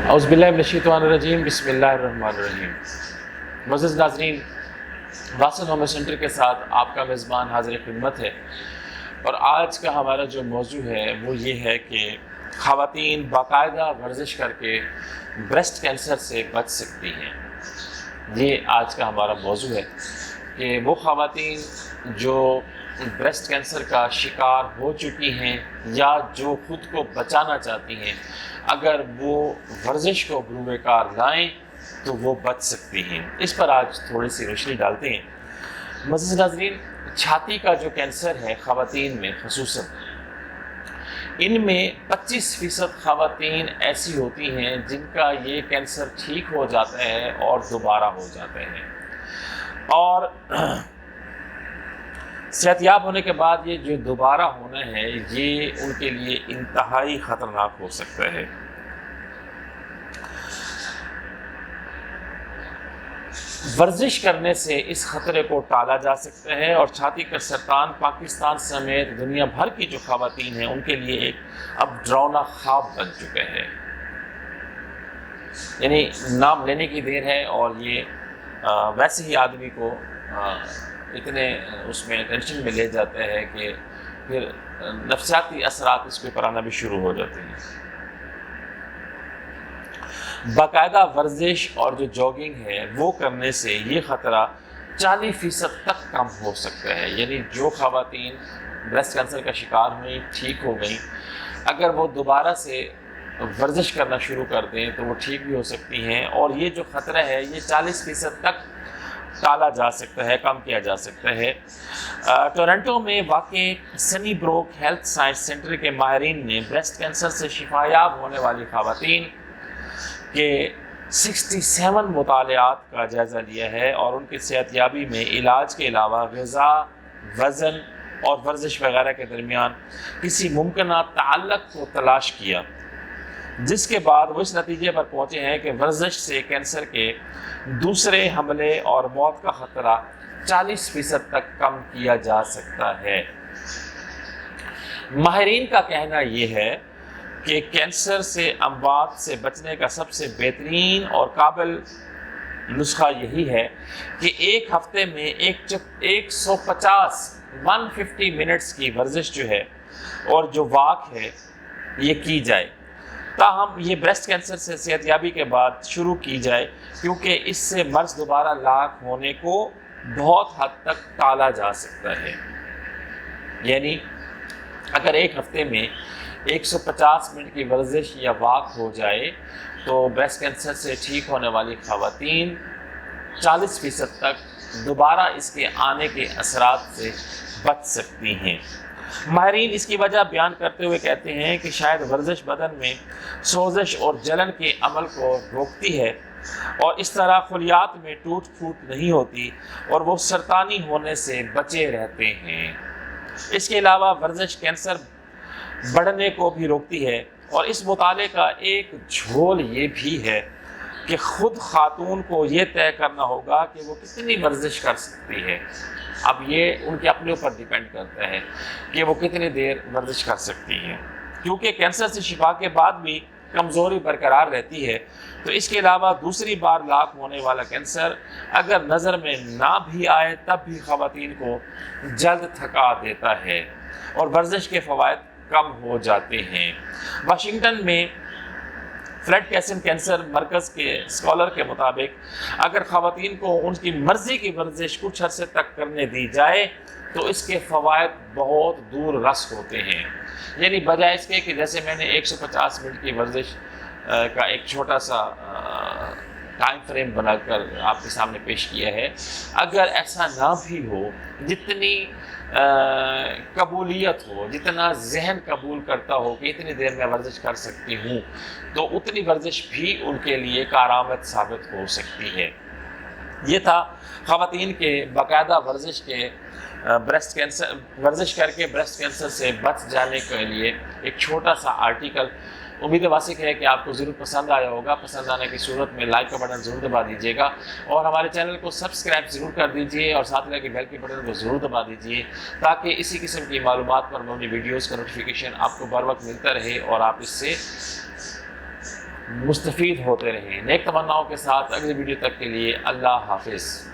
اعوذ باللہ من الشیطان الرجیم، بسم اللہ الرحمن الرحیم۔ معزز ناظرین، واسن ہوم سینٹر کے ساتھ آپ کا میزبان حاضر خدمت ہے، اور آج کا ہمارا جو موضوع ہے وہ یہ ہے کہ خواتین باقاعدہ ورزش کر کے بریسٹ کینسر سے بچ سکتی ہیں۔ یہ آج کا ہمارا موضوع ہے کہ وہ خواتین جو بریسٹ کینسر کا شکار ہو چکی ہیں یا جو خود کو بچانا چاہتی ہیں، اگر وہ ورزش کو بروئے کار لائیں تو وہ بچ سکتی ہیں۔ اس پر آج تھوڑی سی روشنی ڈالتے ہیں۔ معزز ناظرین، چھاتی کا جو کینسر ہے خواتین میں خصوصاً، ان میں 25% خواتین ایسی ہوتی ہیں جن کا یہ کینسر ٹھیک ہو جاتا ہے اور دوبارہ ہو جاتے ہیں، اور صحتیاب ہونے کے بعد یہ جو دوبارہ ہونا ہے یہ ان کے لیے انتہائی خطرناک ہو سکتا ہے۔ ورزش کرنے سے اس خطرے کو ٹالا جا سکتا ہے، اور چھاتی کا سرطان پاکستان سمیت دنیا بھر کی جو خواتین ہیں ان کے لیے ایک اب ڈراؤنا خواب بن چکا ہے۔ یعنی نام لینے کی دیر ہے، اور یہ ویسے ہی آدمی کو اتنے اس میں ٹینشن میں لے جاتا ہے کہ پھر نفسیاتی اثرات اس کے اوپر آنا بھی شروع ہو جاتے ہیں۔ باقاعدہ ورزش اور جو جاگنگ ہے وہ کرنے سے یہ خطرہ 40% تک کم ہو سکتا ہے۔ یعنی جو خواتین بریسٹ کینسر کا شکار ہوئیں، ٹھیک ہو گئیں، اگر وہ دوبارہ سے ورزش کرنا شروع کر دیں تو وہ ٹھیک بھی ہو سکتی ہیں، اور یہ جو خطرہ ہے یہ 40% تک ٹالا جا سکتا ہے، کم کیا جا سکتا ہے۔ ٹورنٹو میں واقع سنی بروک ہیلتھ سائنس سینٹر کے ماہرین نے بریسٹ کینسر سے شفایاب ہونے والی خواتین کے 67 مطالعات کا جائزہ لیا ہے، اور ان کی صحتیابی میں علاج کے علاوہ غذا، وزن اور ورزش وغیرہ کے درمیان کسی ممکنہ تعلق کو تلاش کیا، جس کے بعد وہ اس نتیجے پر پہنچے ہیں کہ ورزش سے کینسر کے دوسرے حملے اور موت کا خطرہ 40% تک کم کیا جا سکتا ہے۔ ماہرین کا کہنا یہ ہے کہ کینسر سے اموات سے بچنے کا سب سے بہترین اور قابل نسخہ یہی ہے کہ ایک ہفتے میں 150 منٹس کی ورزش جو ہے اور جو واک ہے یہ کی جائے، تاہم یہ بریسٹ کینسر سے صحتیابی کے بعد شروع کی جائے، کیونکہ اس سے مرض دوبارہ لاحق ہونے کو بہت حد تک ٹالا جا سکتا ہے۔ یعنی اگر ایک ہفتے میں 150 منٹ کی ورزش یا واک ہو جائے تو بریسٹ کینسر سے ٹھیک ہونے والی خواتین 40% تک دوبارہ اس کے آنے کے اثرات سے بچ سکتی ہیں۔ ماہرین اس کی وجہ بیان کرتے ہوئے کہتے ہیں کہ شاید ورزش بدن میں سوزش اور جلن کے عمل کو روکتی ہے، اور اس طرح خلیات میں ٹوٹ پھوٹ نہیں ہوتی اور وہ سرطانی ہونے سے بچے رہتے ہیں۔ اس کے علاوہ ورزش کینسر بڑھنے کو بھی روکتی ہے، اور اس مطالعے کا ایک جھول یہ بھی ہے کہ خود خاتون کو یہ طے کرنا ہوگا کہ وہ کتنی ورزش کر سکتی ہے۔ اب یہ ان کے اپنے اوپر ڈیپینڈ کرتا ہے کہ وہ کتنی دیر ورزش کر سکتی ہیں، کیونکہ کینسر سے شفا کے بعد بھی کمزوری برقرار رہتی ہے، تو اس کے علاوہ دوسری بار لاحق ہونے والا کینسر اگر نظر میں نہ بھی آئے تب بھی خواتین کو جلد تھکا دیتا ہے، اور ورزش کے فوائد کم ہو جاتے ہیں۔ واشنگٹن میں فلیٹ کیسن کینسر مرکز کے اسکالر کے مطابق اگر خواتین کو ان کی مرضی کی ورزش کچھ عرصے تک کرنے دی جائے تو اس کے فوائد بہت دور رس ہوتے ہیں۔ یعنی بجائے اس کے کہ جیسے میں نے 150 منٹ کی ورزش کا ایک چھوٹا سا ٹائم فریم بنا کر آپ کے سامنے پیش کیا ہے، اگر ایسا نہ بھی ہو، جتنی قبولیت ہو، جتنا ذہن قبول کرتا ہو کہ اتنی دیر میں ورزش کر سکتی ہوں، تو اتنی ورزش بھی ان کے لیے کارآمد ثابت ہو سکتی ہے۔ یہ تھا خواتین کے باقاعدہ ورزش کر کے بریسٹ کینسر سے بچ جانے کے لیے ایک چھوٹا سا آرٹیکل۔ امید واسق ہے کہ آپ کو ضرور پسند آیا ہوگا۔ پسند آنے کی صورت میں لائک کا بٹن ضرور دبا دیجیے گا، اور ہمارے چینل کو سبسکرائب ضرور کر دیجیے، اور ساتھ لگے بیل کے بٹن کو ضرور دبا دیجیے، تاکہ اسی قسم کی معلومات پر مبنی ویڈیوز کا نوٹیفیکیشن آپ کو بر وقت ملتا رہے اور آپ اس سے مستفید ہوتے رہیں۔ نیک تمناؤں کے ساتھ اگلی ویڈیو تک کے لیے اللہ حافظ۔